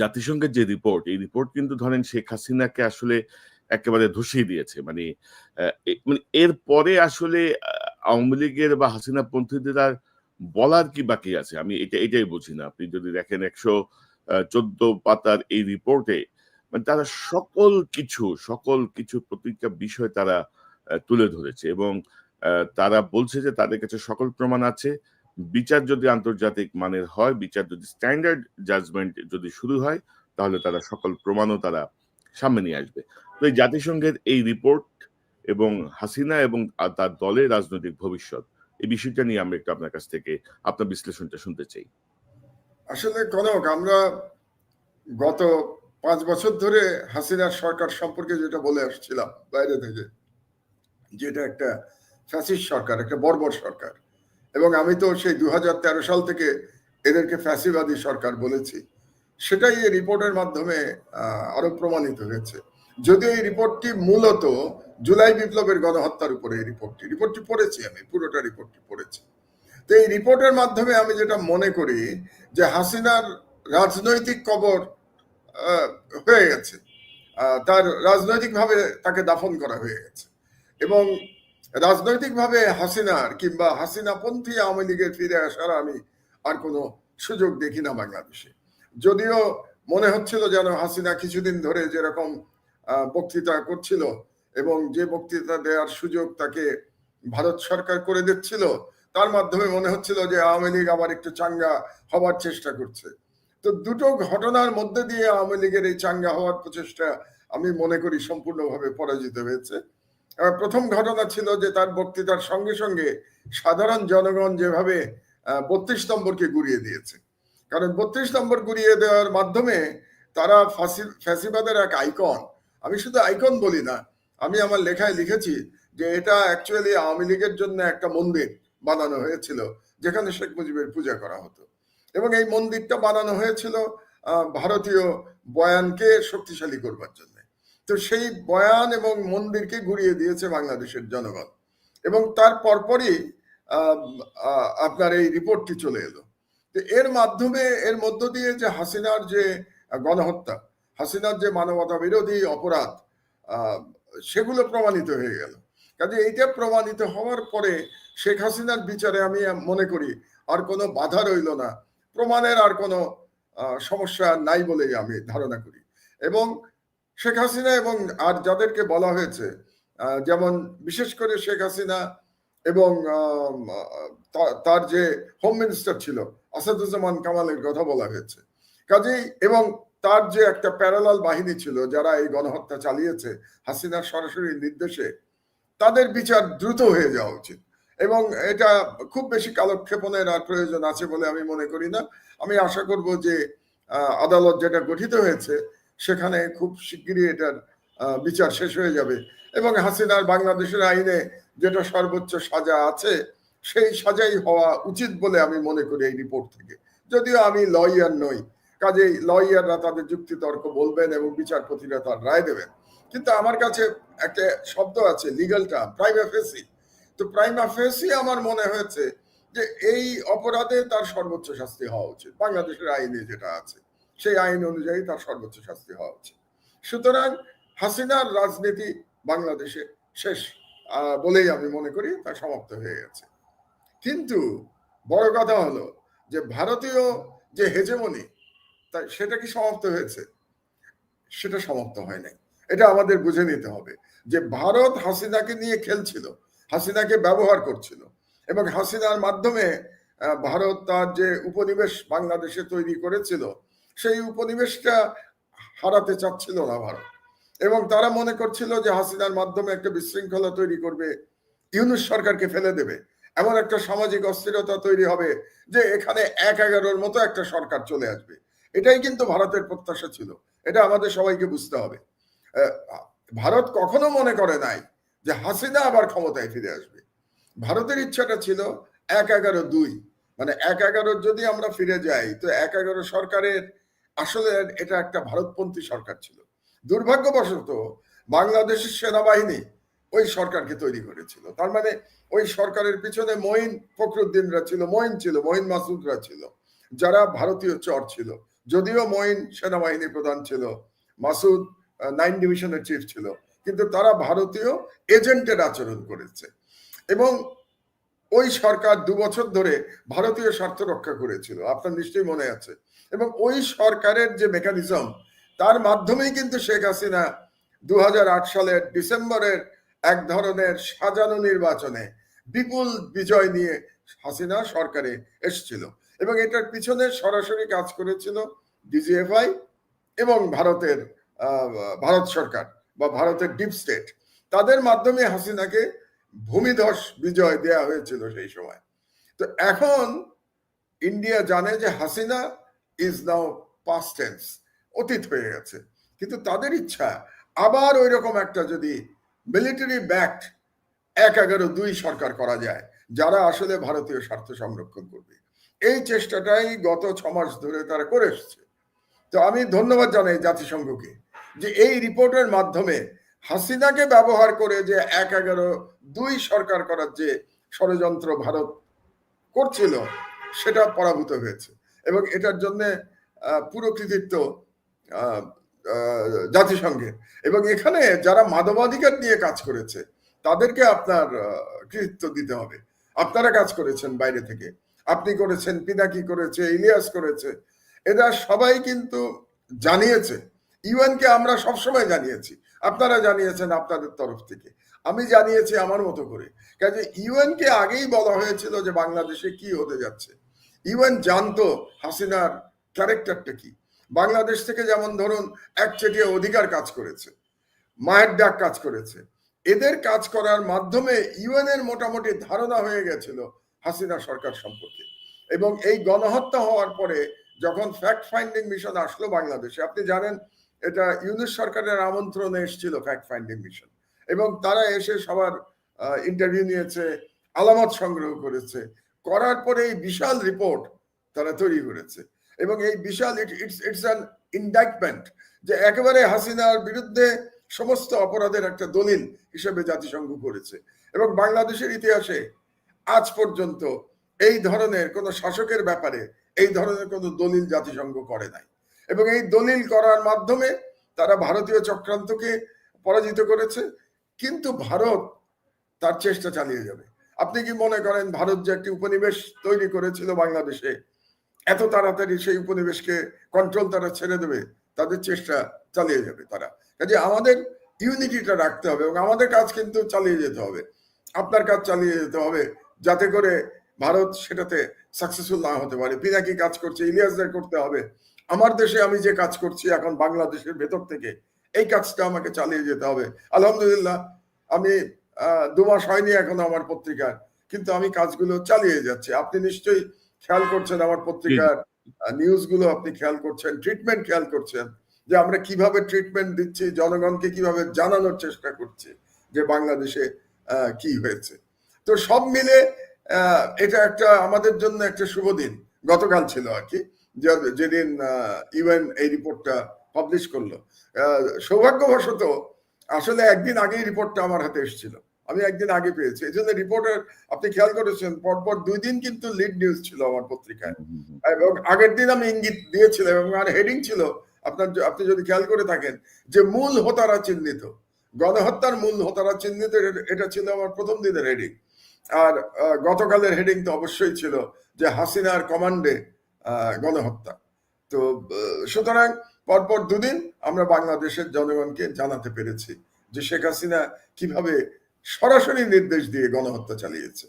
জাতিসংঘের যে রিপোর্ট, এই রিপোর্ট কিন্তু ধরেন শেখ হাসিনাকে আসলে একেবারে ধসিয়ে দিয়েছে। মানে এরপরে আসলে আওয়ামী লীগের বা হাসিনা পন্থীদের আর বলার কি বাকি আছে? আমি এটাই বুঝি না। আপনি যদি দেখেন ১১৪ পাতার এই রিপোর্টে মানে তারা সকল কিছু প্রতিটা বিষয় তারা তুলে ধরেছে এবং তারা বলছে যে তাদের কাছে সকল প্রমাণ আছে। বিচার যদি আন্তর্জাতিক মানের হয়, বিচার যদি স্ট্যান্ডার্ড জাজমেন্ট যদি শুরু হয়, তাহলে তারা সকল প্রমাণও তারা সামনে নিয়ে আসবে। তো এই জাতিসংঘের এই রিপোর্ট এবং হাসিনা এবং তার দলের রাজনৈতিক ভবিষ্যৎ, এই বিষয়টা নিয়ে আমরা একটু আপনার কাছ থেকে আপনার বিশ্লেষণটা শুনতে চাই। আসলে কনক, আমরা গত 5 বছর ধরে হাসিনার সরকার সম্পর্কে যেটা বলে আসছিলাম বাইরে থেকে, যেটা একটা ফ্যাসিস্ট সরকার, একটা বর্বর সরকার, এবং আমি তো সেই 2013 সাল থেকে এদেরকে ফ্যাসিবাদী সরকার বলেছি, সেটাই এই রিপোর্টের মাধ্যমে আরো প্রমাণিত হয়েছে। যদিও এই রিপোর্টটি মূলত জুলাই বিপ্লবের গণহত্যার উপরে এই রিপোর্টটি পড়েছি, আমি পুরোটা রিপোর্টটি পড়েছি। তো এই রিপোর্টের মাধ্যমে আমি যেটা মনে করি যে হাসিনার রাজনৈতিক কবর হয়ে গেছে, তার রাজনৈতিকভাবে তাকে দাফন করা হয়ে গেছে, এবং রাজনৈতিকভাবে হাসিনার কিংবা হাসিনাপন্থী আওয়ামী লীগের ফিরে আসার আমি আর কোনো সুযোগ দেখি না বাংলাদেশে। যদিও মনে হচ্ছিল যেন হাসিনা কিছুদিন ধরে যেরকম বক্তৃতা করছিল এবং যে বক্তৃতা দেওয়ার সুযোগ তাকে ভারত সরকার করে দিচ্ছিল, তার মাধ্যমে মনে হচ্ছিল যে আওয়ামী লীগ আবার একটু চাঙ্গা হবার চেষ্টা করছে। তো দুটো ঘটনার মধ্যে দিয়ে আওয়ামী লীগের এই চাঙ্গা হওয়ার প্রচেষ্টা আমি মনে করি সম্পূর্ণভাবে পরাজিত হয়েছে। প্রথম ঘটনা ছিল যে তার বক্তৃতার সঙ্গে সঙ্গে সাধারণ জনগণ যেভাবে 32 নম্বরকে গুড়িয়ে দিয়েছে, কারণ 32 নম্বর গুড়িয়ে দেওয়ার মাধ্যমে তারা ফ্যাসিবাদের এক আইকন, আমি শুধু আইকন বলি না, আমি আমার লেখায় লিখেছি যে এটা অ্যাকচুয়ালি আওয়ামী লীগের জন্য একটা মন্দির বানানো হয়েছিল যেখানে শেখ মুজিবের পূজা করা হতো, এবং এই মন্দিরটা বানানো হয়েছিল ভারতীয় বয়ানকে শক্তিশালী করবার জন্য। তো সেই বয়ান এবং মন্দিরকে ঘুরিয়ে দিয়েছে বাংলাদেশের জনগণ, এবং তার পরপরই আপনার এই রিপোর্টটি চলে এলো। তো এর মধ্য দিয়ে যে হাসিনার যে গণহত্যা, হাসিনার যে মানবতা বিরোধী অপরাধ, সেগুলো প্রমাণিত হয়ে গেল। কাজে এইটা প্রমাণিত হওয়ার পরে শেখ হাসিনার বিচারে আমি মনে করি আর কোনো বাধা রইল না, প্রমাণের আর কোনো সমস্যা নাই বলেই আমি ধারণা করি। এবং শেখ হাসিনা এবং আর যাদেরকে বলা হয়েছে, যেমন বিশেষ করে শেখ হাসিনা এবং তার যে হোম মিনিস্টার ছিল আসাদুজ্জামান কামালের কথা বলা হয়েছে, কাজেই এবং তার যে একটা প্যারালাল বাহিনী ছিল যারা এই গণহত্যা চালিয়েছে হাসিনার সরাসরি নির্দেশে, তাদের বিচার দ্রুত হয়ে যাওয়া উচিত, এবং এটা খুব বেশি কালক্ষেপণের আর প্রয়োজন আছে বলে আমি মনে করি না। আমি আশা করব যে আদালত যেটা গঠিত হয়েছে সেখানে খুব শিগগিরই এটার বিচার শেষ হয়ে যাবে, এবং হাসিনার বাংলাদেশের আইনে যেটা সর্বোচ্চ সাজা আছে সেই সাজাই হওয়া উচিত বলে আমি মনে করি এই রিপোর্ট থেকে। যদিও আমি লয়ার নই, কাজেই লয়াররা তাদের যুক্তিতর্ক বলবেন এবং বিচারপতিরা তার রায় দেবেন, কিন্তু আমার কাছে একটা শব্দ আছে লিগ্যাল টার্ম, প্রাইমা ফেসি। তো প্রাইমা ফেসি আমার মনে হয়েছে যে এই অপরাধে তার সর্বোচ্চ শাস্তি হওয়া উচিত, বাংলাদেশের আইনে যেটা আছে সেই আইন অনুযায়ী তার সর্বোচ্চ শাস্তি হওয়া উচিত। সুতরাং হাসিনার রাজনীতি বাংলাদেশে শেষ বলেই আমি মনে করি, তা সমাপ্ত হয়ে গেছে। কিন্তু বড় কথা হলো যে ভারতীয় যে হেজেমনি, তা সেটা কি সমাপ্ত হয়েছে? সেটা সমাপ্ত হয় নাই। এটা আমাদের বুঝে নিতে হবে যে ভারত হাসিনাকে নিয়ে খেলছিল, হাসিনাকে ব্যবহার করছিল, এবং হাসিনার মাধ্যমে ভারত তার যে উপনিবেশ বাংলাদেশে তৈরি করেছিল সেই উপনিবেশটা হারাতে চাচ্ছিল না ভারত, এবং তারা মনে করছিল যে হাসিনার মাধ্যমে একটা বিশৃঙ্খলা তৈরি করবে, ইউনূস সরকারকে ফেলে দেবে, এমন একটা সামাজিক অস্থিরতা তৈরি হবে যে এখানে 1-11-র মতো একটা সরকার চলে আসবে। এটাই কিন্তু ভারতের প্রত্যাশা ছিল, এটা আমাদের সবাইকে বুঝতে হবে। ভারত কখনো মনে করে নাই যে হাসিনা আবার ক্ষমতায় ফিরে আসবে। ভারতের ইচ্ছাটা ছিল 1-11-2, মানে 1-11 যদি আমরা ফিরে যাই তো 1-11 সরকারের আসলে এটা একটা ভারতপন্থী সরকার ছিল। দুর্ভাগ্যবশত বাংলাদেশের সেনাবাহিনী ওই সরকারকে তৈরি করেছিল, তার মানে ওই সরকারের পিছনে মঈন ফখরুদ্দিনরা ছিল, মঈন মাসুদরা ছিল, যারা ভারতীয় চর ছিল, যদিও মঈন সেনাবাহিনী প্রধান ছিল, মাসুদ 9 ডিভিশনের চিফ ছিল, কিন্তু তারা ভারতীয় এজেন্টের আচরণ করেছে এবং ওই সরকার 2 বছর ধরে ভারতীয় স্বার্থ রক্ষা করেছিল, আপনার নিশ্চয়ই মনে আছে। এবং ওই সরকারের যে মেকানিজম, তার মাধ্যমেই কিন্তু শেখ হাসিনা 2008 সালের ডিসেম্বরের এক ধরনের সাজানো নির্বাচনে বিপুল বিজয় নিয়ে হাসিনা সরকারে এসেছিল এবং এটার পিছনে সরাসরি কাজ করেছিল ডিজিএফআই এবং ভারত সরকার বা ভারতের ডিপ স্টেট। তাদের মাধ্যমে হাসিনাকে ভূমিধস বিজয় দেয়া হয়েছিল সেই সময়। তো এখন ইন্ডিয়া জানে যে Hasina is now past tense, অতীত হয়ে গেছে, কিন্তু তাদের ইচ্ছা আবার ওই রকম একটা যদি মিলিটারি ব্যাকড 1-11-2 সরকার করা যায়, যারা আসলে ভারতীয় স্বার্থ সংরক্ষণ করবে। এই চেষ্টাটাই গত 6 মাস ধরে তারা করে এসছে। তো আমি ধন্যবাদ জানাই জাতিসংঘকে যে এই রিপোর্টের মাধ্যমে হাসিনাকে ব্যবহার করে যে 1-11-2 সরকার করার যে ষড়যন্ত্র ভারত করছিল সেটা পরাভূত হয়েছে এবং এটার জন্য পুরো কৃতিত্ব জাতিসংঘের। এবং এখানে যারা মানবাধিকার নিয়ে কাজ করেছে তাদেরকে আপনার কৃতিত্ব দিতে হবে। আপনারা কাজ করেছেন বাইরে থেকে, আপনি করেছেন, পিনাকি করেছে, ইলিয়াস করেছে, এরা সবাই কিন্তু জানিয়েছে। ইউএনকে আমরা সবসময় জানিয়েছি, আপনারা জানিয়েছেন আপনাদের তরফ থেকে, আমি জানিয়েছি আমার মতো করে। কাজে ইউএনকে আগেই বলা হয়েছিল যে বাংলাদেশে কি হতে যাচ্ছে। ইউএন জানতো হাসিনার ক্যারেক্টারটা কি। বাংলাদেশ থেকে যেমন ধরুন একচেটিয়া অধিকার কাজ করেছে, মায়ের ডাক কাজ করেছে, এদের কাজ করার মাধ্যমে ইউএন এর মোটামুটি ধারণা হয়ে গেছিল হাসিনা সরকার সম্পর্কে। এবং এই গণহত্যা হওয়ার পরে যখন ফ্যাক্ট ফাইন্ডিং মিশন আসলো বাংলাদেশে, আপনি জানেন এটা ইউনূস সরকারের আমন্ত্রণে এসেছিল ফ্যাক্ট ফাইন্ডিং মিশন, এবং তারা এসে সবার ইন্টারভিউ নিয়েছে, আলামত সংগ্রহ করেছে, করার পরে এই বিশাল রিপোর্ট তারা তৈরি করেছে। এবং এই বিশাল ইটস অ্যান ইনডাইটমেন্ট, যে একেবারে হাসিনার বিরুদ্ধে সমস্ত অপরাধের একটা দলিল হিসেবে জাতিসংঘ করেছে। এবং বাংলাদেশের ইতিহাসে আজ পর্যন্ত এই ধরনের কোন শাসকের ব্যাপারে এই ধরনের কোন দলিল জাতিসংঘ করে নাই। এবং এই দলিল করার মাধ্যমে তারা ভারতীয় চক্রান্তকে পরাজিত করেছে। কিন্তু ভারত তার চেষ্টা চালিয়ে যাবে। আপনি কি মনে করেন ভারত যে একটি উপনিবেশ তৈরি করেছিল বাংলাদেশে, এত তাড়াতাড়ি সেই উপনিবেশকে কন্ট্রোল তারা ছেড়ে দেবে? তাদের চেষ্টা চালিয়ে যাবে তারা। কাজে আমাদের ইউনিটিটা রাখতে হবে এবং আমাদের কাজ কিন্তু চালিয়ে যেতে হবে, আপনার কাজ চালিয়ে যেতে হবে, যাতে করে ভারত সেটাতে সাকসেসফুল না হতে পারে। পিনাকি কাজ করছে, ইলিয়াসদের করতে হবে। আমার দেশে আমি যে কাজ করছি এখন বাংলাদেশের ভেতর থেকে, এই কাজটা আমাকে চালিয়ে যেতে হবে। আলহামদুলিল্লাহ আমি 2 মাস হয়নি এখনো আমার পত্রিকার, কিন্তু আমি কাজগুলো চালিয়ে যাচ্ছি। আপনি নিশ্চয়ই খেয়াল করছেন আমার পত্রিকার নিউজগুলো, আপনি খেয়াল করছেন, ট্রিটমেন্ট খেয়াল করছেন, যে আমরা কিভাবে ট্রিটমেন্ট দিচ্ছি, জনগণকে কিভাবে জানানোর চেষ্টা করছি যে বাংলাদেশে কি হয়েছে। তো সব মিলে এটা একটা আমাদের জন্য একটা শুভ দিন গতকাল ছিল আর কি, যেদিন ইউএন এই রিপোর্টটা পাবলিশ করলো। সৌভাগ্যবশত আসলে একদিন আগেই রিপোর্টটা আমার হাতে এসেছিল, আমি একদিন আগে পেয়েছি। এই জন্য রিপোর্টার আপনি খেয়াল করেছেন পরপর 2 দিন কিন্তু লিড নিউজ ছিল আমার পত্রিকায়, এবং আগের দিন আমি ইঙ্গিত দিয়েছিলাম এবং আর হেডিং ছিল আপনি যদি খেয়াল করে থাকেন যে মূল হোতারা চিহ্নিত, গণহত্যার মূল হোতারা চিহ্নিত, এটা ছিল আমার প্রথম দিনের হেডিং। আর গতকালের হেডিং তো অবশ্যই ছিল যে হাসিনার কমান্ডে গণহত্যা। তো সুতরাং পরপর 2 দিন আমরা বাংলাদেশের জনগণকে জানাতে পেরেছি যে শেখ হাসিনা কিভাবে সরাসরি নির্দেশ দিয়ে গণহত্যা চালিয়েছে।